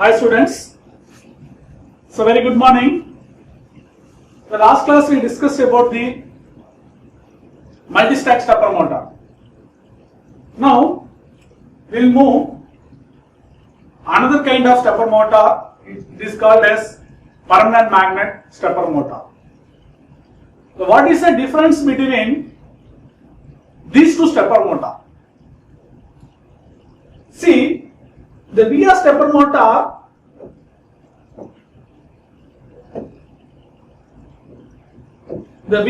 Hi students. So very good morning. The last class we discussed about the multi-stack stepper motor. Now we will move another kind of stepper motor. It is called as permanent magnet stepper motor. So what is the difference between these two stepper motor? See, the via stepper motor the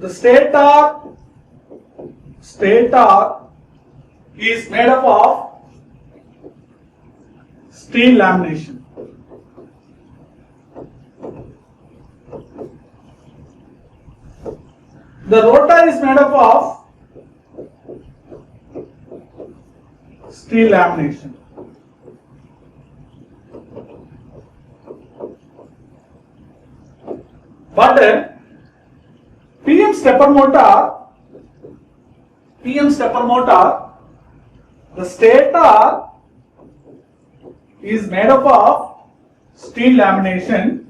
stator is made up of steel lamination. The rotor is made up of steel lamination. But PM stepper motor, the stator is made up of steel laminations,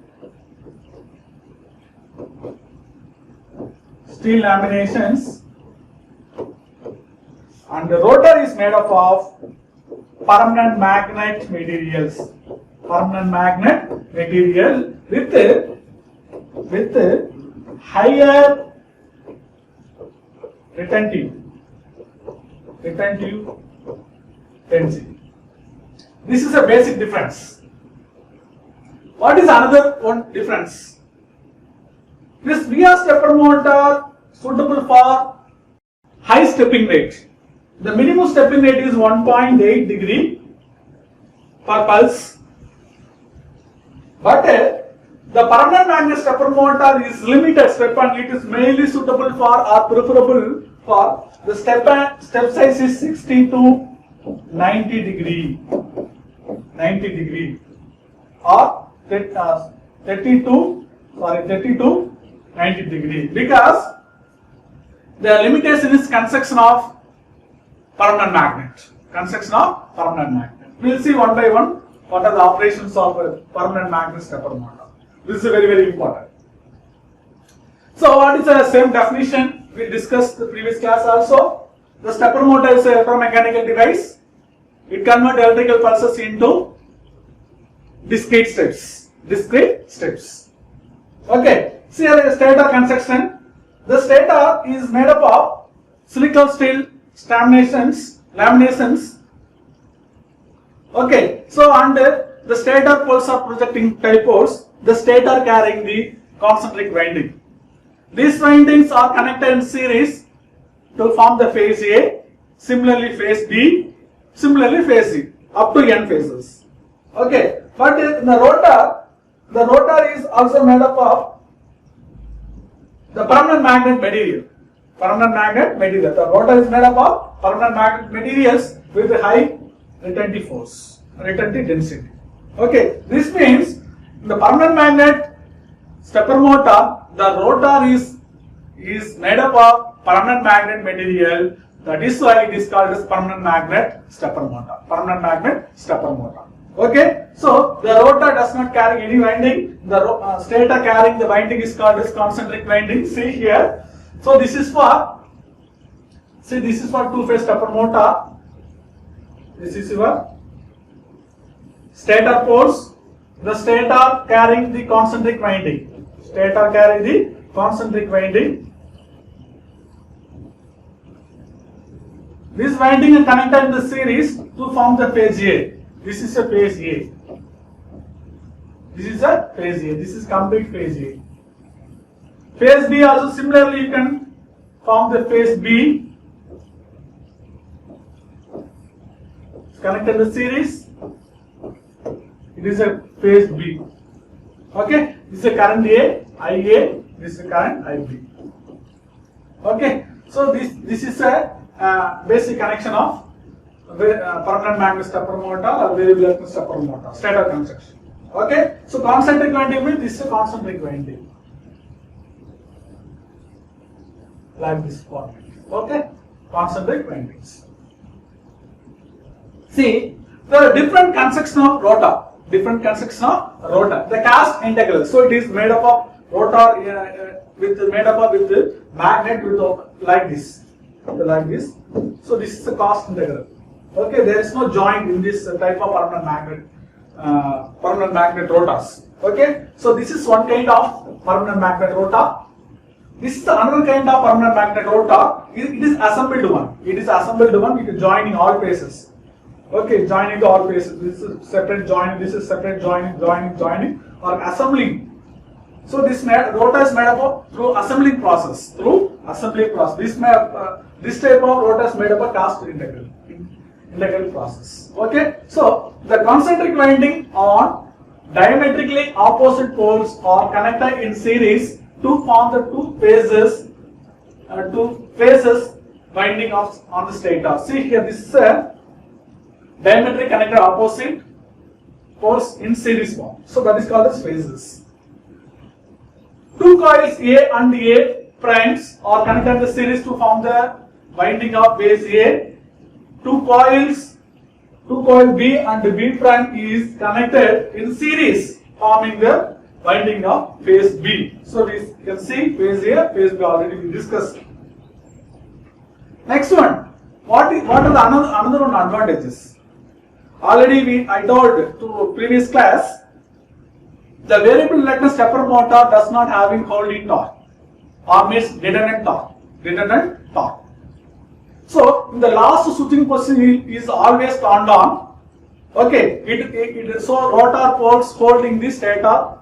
and the rotor is made up of permanent magnet materials. With higher retentive density. This is a basic difference. What is another one difference? This via stepper motor suitable for high stepping rate. The minimum stepping rate is 1.8 degree per pulse. But the permanent magnet stepper motor is limited step and it is mainly suitable for or preferable for the step size is 60 to 90 degree or 30 to 90 degree, because the limitation is construction of permanent magnet. We will see one by one what are the operations of a permanent magnet stepper motor. This is very important. So what is the same definition we discussed the previous class also? The stepper motor is a electromechanical device. It converts electrical pulses into discrete steps. Okay. See here the stator construction. The stator is made up of silicon steel laminations. Okay. So and the stator poles are projecting dipoles. The stator carrying the concentric winding. These windings are connected in series to form the phase A, similarly phase B, similarly phase C, up to n phases. Okay, but in the rotor is also made up of the permanent magnet material. The rotor is made up of permanent magnet materials with a high retentive density. Okay, this means the permanent magnet stepper motor, the rotor is made up of permanent magnet material. That is why it is called as permanent magnet stepper motor. Okay, so the rotor does not carry any winding. The stator carrying the winding is called as concentric winding. See here. So this is for two-phase stepper motor. This is your stator poles. The stator carrying the concentric winding. This winding is connected in the series to form the phase A. This is a phase A. This is complete phase A. Phase B also similarly you can form the phase B. It's connected in the series. It is a phase B. Okay, this is a current A, IA, this is a current IB. Okay, so this is a basic connection of permanent magnet stepper motor or variable electric stepper motor, stator construction. Okay, so concentric winding means this is a concentric winding, like this format. Okay, concentric windings. See, there are different construction of rotor. Different construction of rotor. The cast integral. So it is made up of rotor with magnet with like this. So this is the cast integral. Okay, there is no joint in this type of permanent magnet rotors. Okay, so this is one kind of permanent magnet rotor. This is another kind of permanent magnet rotor. It is assembled one. It is assembled one. You can join in all places. Okay, joining to all places. This is separate joining. This is separate joining, or assembling. So this rotor is made up of through assembling process. This type of rotor is made up of cast integral process. Okay, so the concentric winding on diametrically opposite poles are connected in series to form the two phases winding on the stator. See here, this is a diametrically connected opposite poles in series form. So that is called as phases. Two coils A and A primes are connected in the series to form the winding of base A. Two coil B and B prime is connected in series, forming the winding of phase B. So we can see phase A, phase B already we discussed. Next one, what are the another one advantages? Already I told to previous class, the variable reluctance stepper motor does not having holding torque, or means redundant torque. So in the last switching position is always turned on. Okay, so rotor poles holding the stator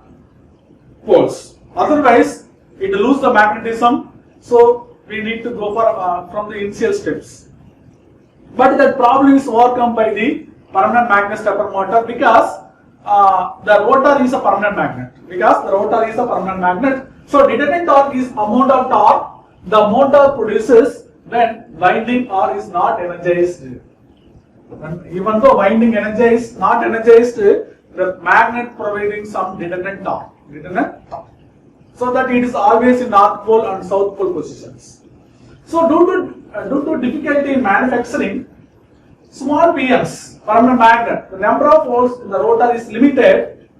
poles. Otherwise, it lose the magnetism. So we need to go for from the initial steps. But that problem is overcome by the permanent magnet stepper motor because the rotor is a permanent magnet. So redundant torque is amount of torque the motor produces when winding or is not energized. And even though winding energized, not energized, the magnet providing some redundant torque. So that it is always in north pole and south pole positions. So due to difficulty in manufacturing small PMs, permanent magnet, the number of poles in the rotor is limited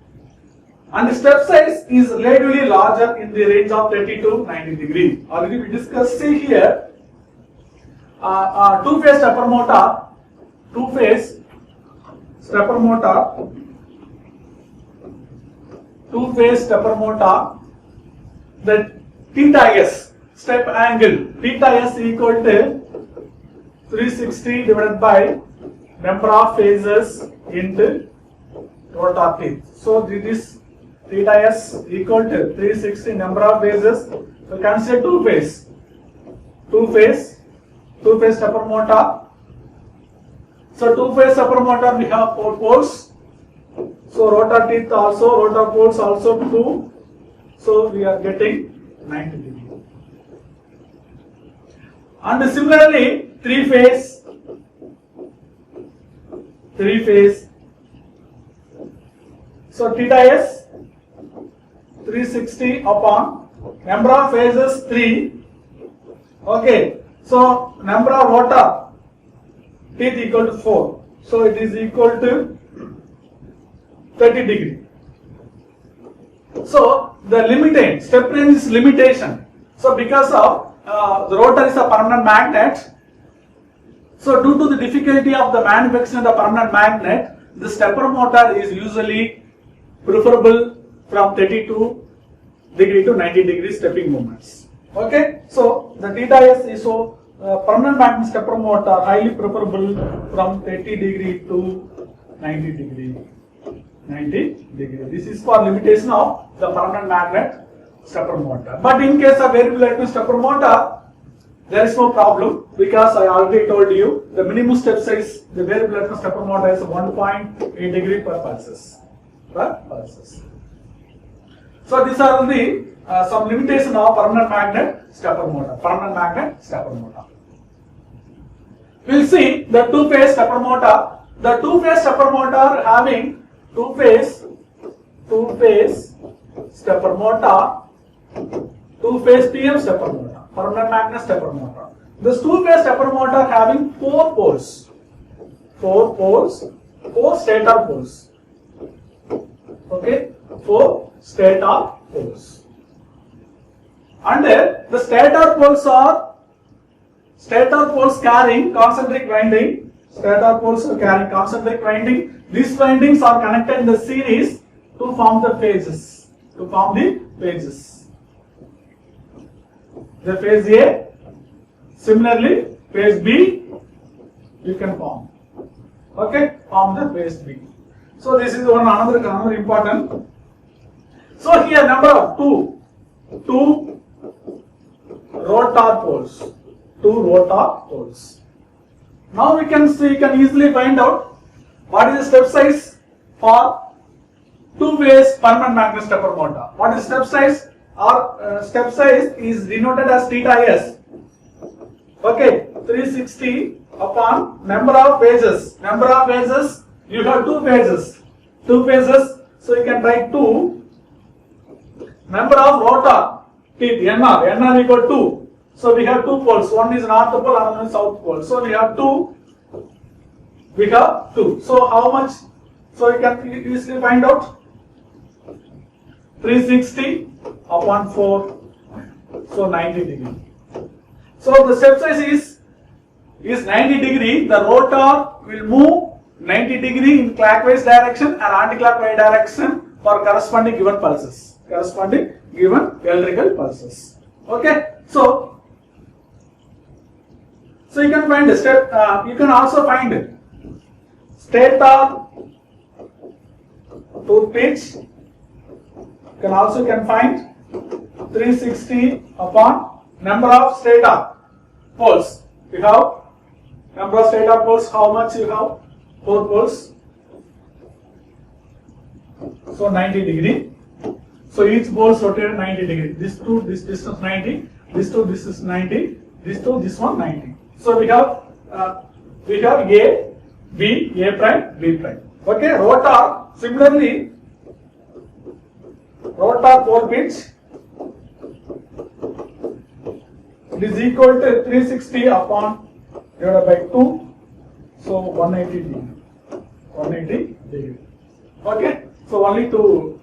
and the step size is relatively larger in the range of 30 to 90 degree. Already we discussed. See here, two-phase stepper motor, the theta s, step angle, theta s equal to 360 divided by number of phases into rotor teeth. So this theta s equal to 360 number of phases. So consider two-phase stepper motor. So two-phase stepper motor we have 4 poles. So rotor teeth also, rotor poles also 2. So we are getting 90 degree. And similarly, three-phase. So theta s 360 upon number of phases 3. Okay. So number of rotor teeth equal to 4. So it is equal to 30 degree. So the step range is limitation. So because of the rotor is a permanent magnet, so due to the difficulty of the manufacturing of the permanent magnet, the stepper motor is usually preferable from 32 degree to 90 degree stepping movements. Okay, so the theta s is so permanent magnet stepper motor highly preferable from 30 degree to 90 degree. This is for limitation of the permanent magnet stepper motor. But in case of variable reluctance stepper motor, there is no problem because I already told you the minimum step size, the variable reluctance stepper motor is 1.8 degree per pulses. So these are the some limitation of permanent magnet stepper motor. We'll see the two-phase stepper motor. The two-phase stepper motor having two-phase stepper motor, two-phase PM stepper motor, permanent magnet stepper motor. This two-phase stepper motor having 4 poles. 4 poles, 4 stator poles. Okay, 4 stator poles. And the stator poles carrying concentric winding. Stator poles are carrying concentric winding. These windings are connected in the series to form the phases. The phase A. Similarly, phase B you can form. Okay, form the phase B. So this is another important. So here number of two rotor poles. Now we can easily find out what is the step size for two-phase permanent magnet stepper motor. What is step size? Our step size is denoted as theta s. Okay, 360 upon number of phases. You have two phases. So you can write 2. Number of rotor teeth, NR equal 2. So we have 2 poles. One is north pole, another is south pole. So we have 2. So how much? So you can easily find out. 360 upon 4. So 90 degree. So the step size is 90 degree. The rotor will move 90 degree in clockwise direction and anti-clockwise direction for corresponding given pulses. Electrical pulses. Okay. So you can find the step. You can also find stator to pitch. You can find 360 upon number of stator poles. You have number of stator poles. How much you have? 4 poles. So 90 degree. So each pole is rotated 90 degree. This distance 90. This is 90. This one 90. So we have A, B, A prime, B prime. Okay, rotor. Similarly, rotor pole pitch is equal to 360 upon divided by 2. So 180 degree. Okay, so only two.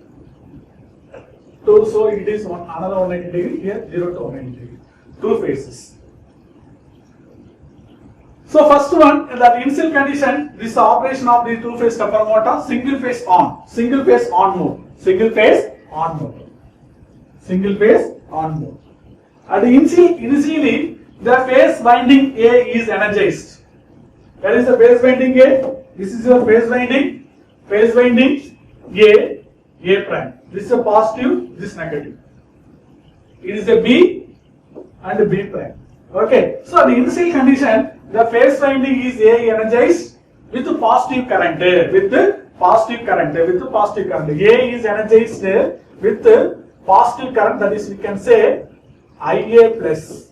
So it is another 180 degree here, 0 to 180 degree. 2 phases. So first one, that initial condition, this operation of the 2-phase stepper motor, single phase on mode. And initially the phase winding A is energized. Where is the phase winding A? This is your phase winding A prime. This is a positive, this negative. It is a B and a B prime. Okay, so the initial condition, the phase winding is A energized with positive current. A is energized with positive current, that is we can say IA plus.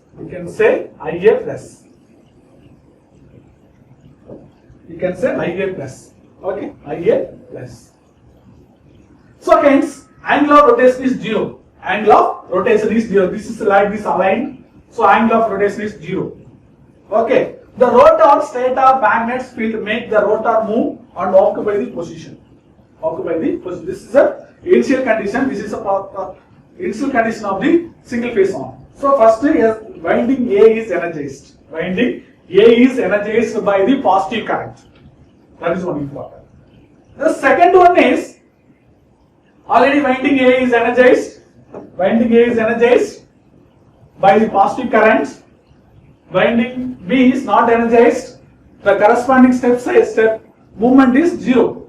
Okay, IA plus. So hence, angle of rotation is 0. This is like this aligned. So angle of rotation is 0. Okay. The rotor stator magnets field make the rotor move and occupy the position. This is the initial condition. This is a initial condition of the single phase on. So first, winding A is energized. Winding A is energized by the positive current. That is one important. The second one is already winding A is energized. By the positive current. Winding B is not energized. The corresponding step movement is 0.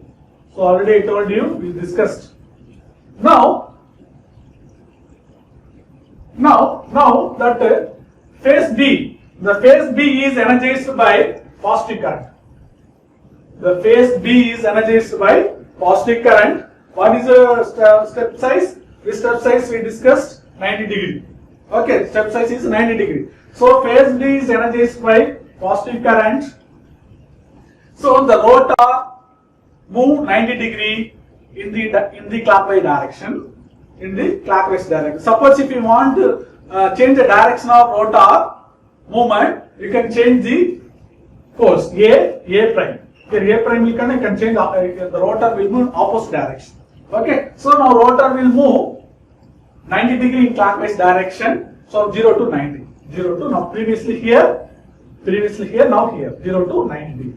So already I told you, we discussed. Now that phase B, the phase B is energized by positive current. What is the step size? This step size we discussed 90 degree. Okay, step size is 90 degree. So phase B is energized by positive current. So the rotor move 90 degree in the clockwise direction. Suppose if you want to change the direction of rotor movement, you can change the force A prime. Here A prime will connect, can change, the rotor will move in opposite direction. Okay, so now rotor will move 90 degree in clockwise direction. So 0 to 90, 0 to now previously here, now here, 0 to 90 degree.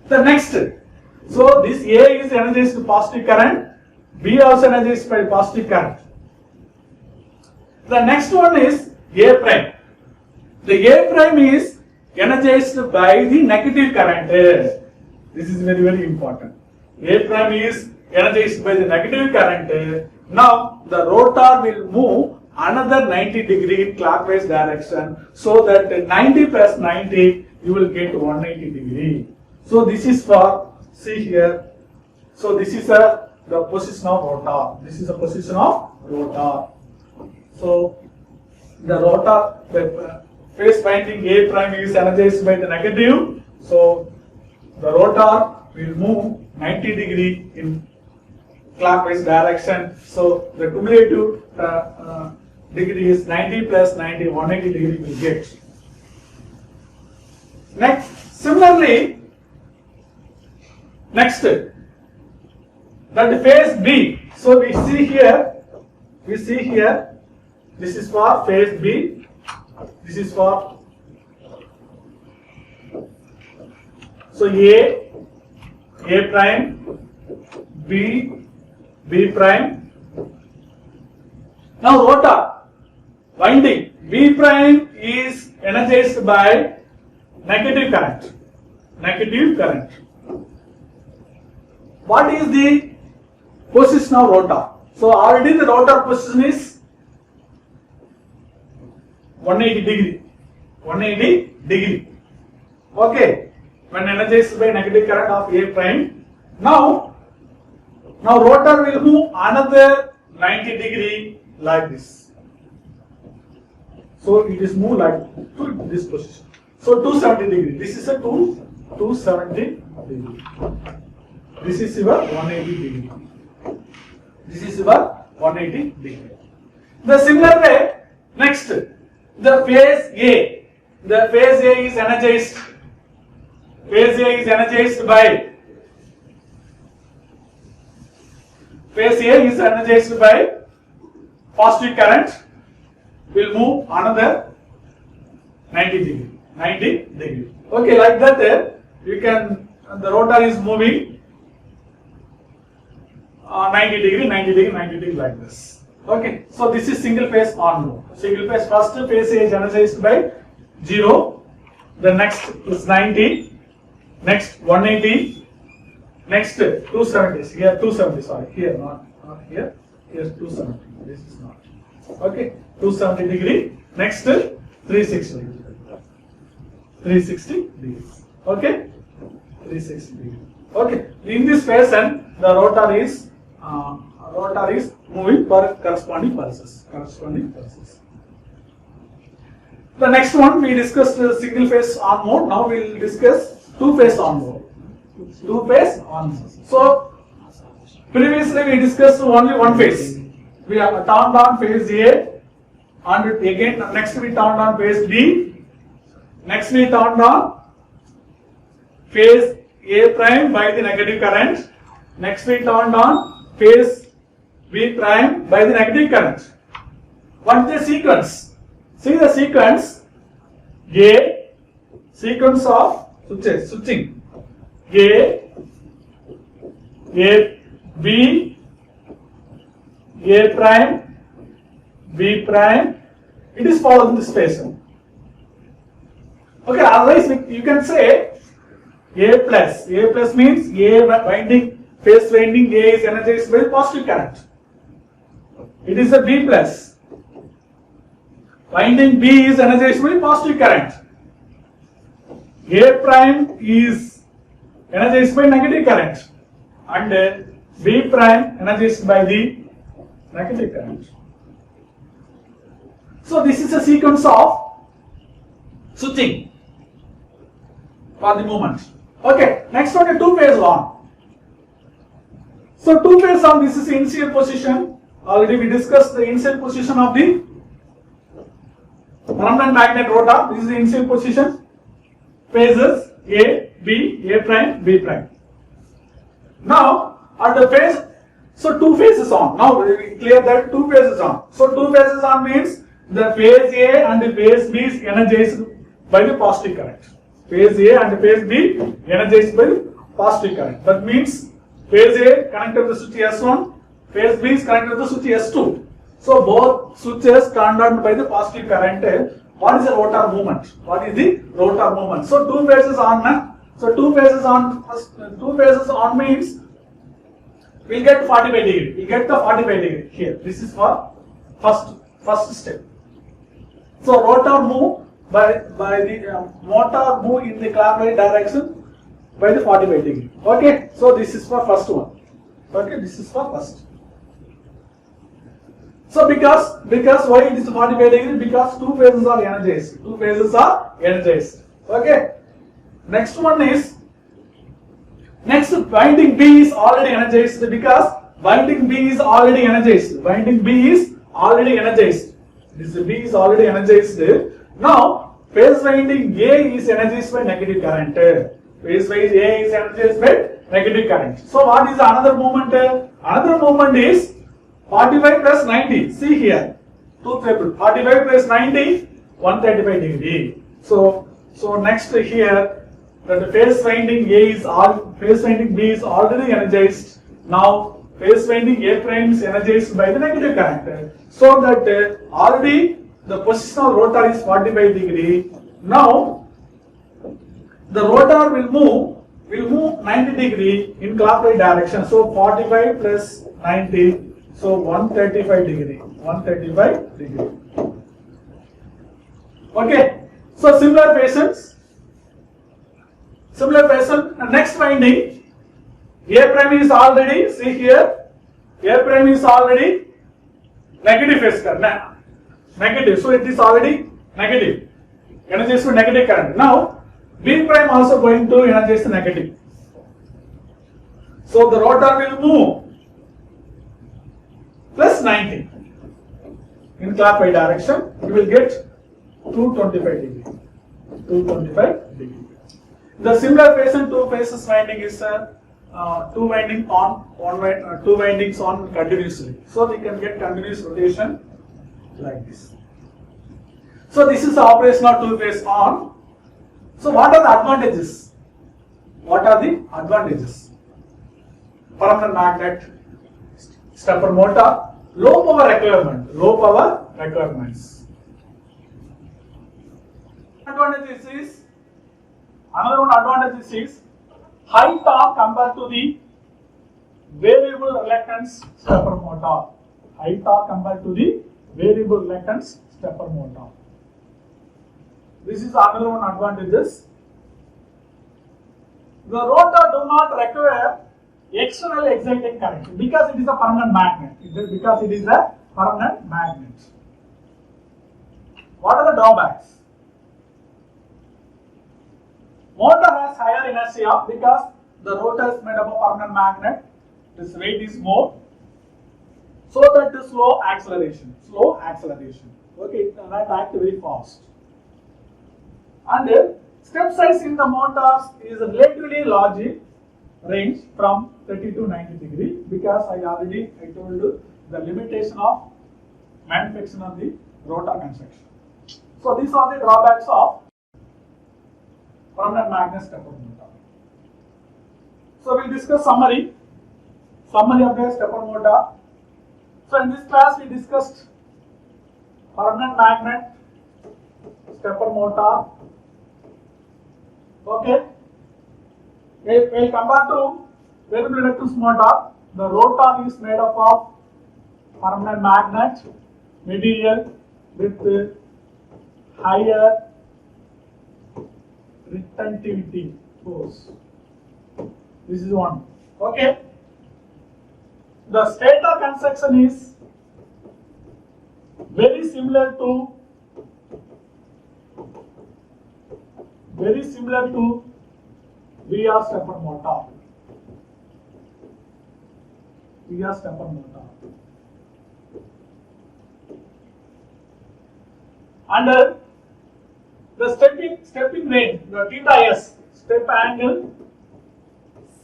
The next, so this A is energized to positive current, B also energized by positive current. The next one is A prime. The A prime is energized by the negative current. This is very, very important. A prime is energized by the negative current. Now the rotor will move another 90 degree in clockwise direction, so that 90 plus 90 you will get 180 degree. So this is for, see here, so this is the position of rotor. This is the position of rotor. So the rotor, the phase winding A prime is energized by the negative, so the rotor will move 90 degree in clockwise direction. So the cumulative degree is 90 plus 90, 180 degree will get. Next, similarly, next, that phase B. So we see here, this is for phase B, this is for, so A prime, B prime. Now rotor winding B prime is energized by negative current. What is the position of rotor? So already the rotor position is 180 degree. Okay, when energized by negative current of A prime. Now rotor will move another 90 degree like this. So it is moved like to this position. So 270 degree. This is a 270 degree. This is your 180 degree. This is your 180 degree. The similar way, next, the phase A. The phase A is energized. Phase A is energized by. Phase A is energized by positive current. Will move another 90 degree. Okay, like that, you can, the rotor is moving 90 degree like this. Okay, so this is single phase on move. Single phase, first phase A is energized by 0, the next is 90, next 180, next 270, here 270, sorry, here not here, here's 270, this is not. Okay, 270 degree, next 360 degree. Okay, 360 degree. Okay, in this fashion, the rotor is moving per corresponding pulses. The next one we discussed single phase on mode. Now we will discuss two phase on mode. So previously we discussed only one phase. We have turned on phase A, and again next we turned on phase B. Next we turned on phase A prime by the negative current. Next we turned on phase B prime by the negative current. What is the sequence? See the sequence. A, sequence of switching. A, B, A prime, B prime. It is following this fashion. Okay, otherwise you can say A plus. A plus means A winding, phase winding A is energized by positive current. It is a B plus. Winding B is energized by positive current. A prime is energized by negative current, and B prime energized by the negative current. So this is a sequence of switching for the movement. Okay, next one is two phase on. So two phase on, this is the initial position. Already we discussed the initial position of the permanent magnet rotor. This is the initial position. Phases A, B, A prime, B prime. Now, at the phase, so two phases on. Now, we clear that two phases on. So, two phases on means the phase A and the phase B is energized by the positive current. Phase A and phase B energized by the positive current. That means phase A connected to the switch S1, phase B is connected to the switch S2. So, both switches controlled by the positive current. What is the rotor movement? What is the rotor movement? So, two phases on. So, two phases on means we'll get 45 degree. We'll get the 45 degree here. This is for first step. So, rotor move by the motor move in the clockwise direction by the 45 degree. Okay. So, this is for first one. Okay. This is for first. So, because why it is 45 degree? Because two phases are energized. Two phases are energized. Okay. Next one is, next winding B is already energized because winding B is already energized. Winding B is already energized. This B is already energized. Now, phase winding A is energized by negative current. Phase wise A is energized by negative current. So, what is another movement? Another movement is 45 plus 90. See here, two table. 45 plus 90, 135 degree. So next here, that phase winding A is phase winding B is already energized. Now phase winding A prime is energized by the negative current. So that already the positional rotor is 45 degree. Now the rotor will move 90 degree in clockwise direction. So 45 plus 90. So 135 degree. 135 degree. Okay. So similar patients. Next winding, A prime is already, see here, A prime is already negative phase current. Negative. So it is already negative. Energized with negative current. Now B prime also going to energize the negative. So the rotor will move plus 90 in clockwise direction. You will get 225 degree. 225 degree. The similar patient two phases winding is two windings on continuously. So we can get continuous rotation like this. So this is the operation of two phase on. So what are the advantages? What are the advantages? Permanent magnet, stepper motor, low power requirement, low power requirements. Advantages is, another one advantage is high torque compared to the variable reluctance stepper motor. High torque compared to the variable reluctance stepper motor. This is another one advantages. The rotor do not require external exciting current because it is a permanent magnet. Because it is a permanent magnet. What are the drawbacks? Motor has higher inertia because the rotor is made of a permanent magnet. Its weight is more, so that is slow acceleration. Slow acceleration. Okay, it cannot act very fast. And step size in the motors is relatively large range from 30 to 90 degree because I told you the limitation of manufacturing of the rotor construction. So these are the drawbacks of permanent magnet stepper motor. So we'll discuss summary of the stepper motor. So in this class we discussed permanent magnet stepper motor. Okay. We'll come back to variable reluctance motor. The rotor is made up of permanent magnet material with higher retentivity force. This is one. Okay. The stator construction is very similar to VR stepper motor. VR stepper motor. And the stepping range, the theta s, step angle,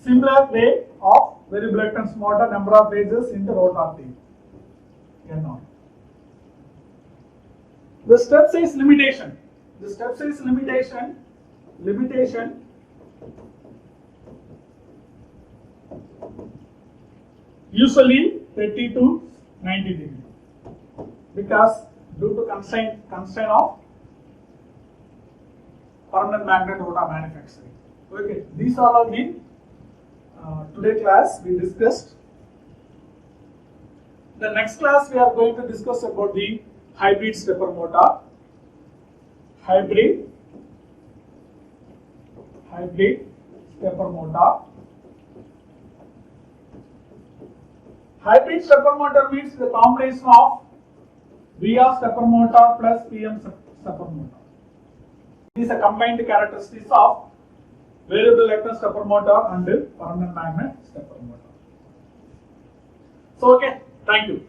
similar way of variable reluctance motor, number of phases into rotor T. N0. The step size limitation. The step size limitation usually 30 to 90 degree, because due to constraint of permanent magnet rotor manufacturing. Okay, these are all the today class we discussed. The next class we are going to discuss about the hybrid stepper motor. Hybrid stepper motor. Hybrid stepper motor means the combination of VR stepper motor plus PM stepper motor. These are combined characteristics of variable reluctance stepper motor and permanent magnet stepper motor. So, okay, thank you.